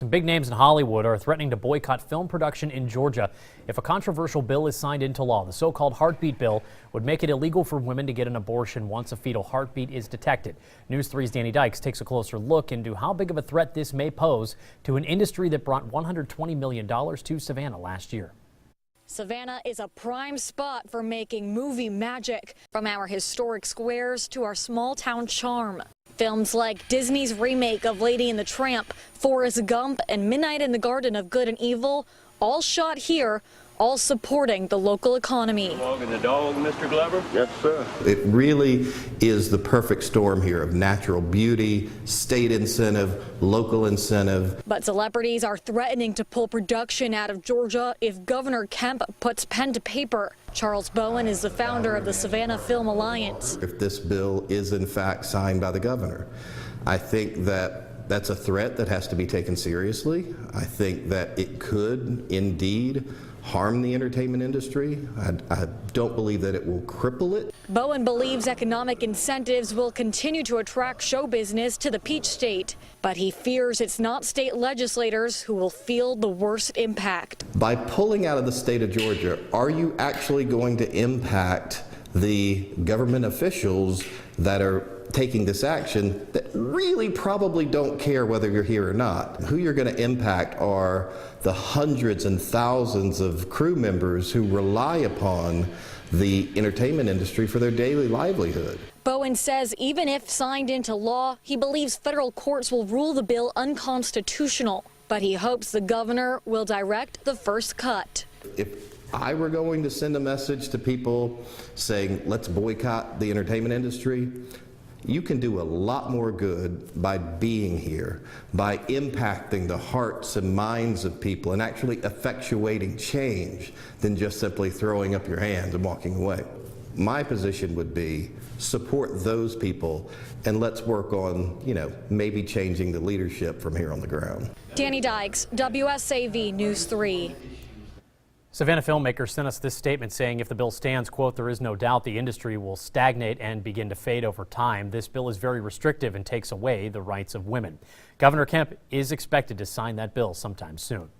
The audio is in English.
Some big names in Hollywood are threatening to boycott film production in Georgia if a controversial bill is signed into law. The so-called heartbeat bill would make it illegal for women to get an abortion once a fetal heartbeat is detected. News 3's Danny Dykes takes a closer look into how big of a threat this may pose to an industry that brought $120 million to Savannah last year. Savannah is a prime spot for making movie magic, from our historic squares to our small town charm. Films like Disney's remake of Lady and the Tramp, Forrest Gump, and Midnight in the Garden of Good and Evil, all shot here, all supporting the local economy. Walking the dog, Mr. Glover? Yes, sir. It really is the perfect storm here of natural beauty, state incentive, local incentive. But celebrities are threatening to pull production out of Georgia if Governor Kemp puts pen to paper. Charles Bowen is the founder of the Savannah Film Alliance. If this bill is in fact signed by the governor, I think that that's a threat that has to be taken seriously. I think that it could indeed harm the entertainment industry. I don't believe that it will cripple it. Bowen believes economic incentives will continue to attract show business to the Peach State, but he fears it's not state legislators who will feel the worst impact. By pulling out of the state of Georgia, are you actually going to impact the government officials that are taking this action that really probably don't care whether you're here or not? Who you're going to impact are the hundreds and thousands of crew members who rely upon the entertainment industry for their daily livelihood. Bowen says even if signed into law, he believes federal courts will rule the bill unconstitutional, but he hopes the governor will direct the first cut. If I were going to send a message to people saying, let's boycott the entertainment industry, you can do a lot more good by being here, by impacting the hearts and minds of people and actually effectuating change than just simply throwing up your hands and walking away. My position would be support those people and let's work on, maybe changing the leadership from here on the ground. Danny Dykes, WSAV News 3. Savannah filmmakers sent us this statement saying if the bill stands, quote, there is no doubt the industry will stagnate and begin to fade over time. This bill is very restrictive and takes away the rights of women. Governor Kemp is expected to sign that bill sometime soon.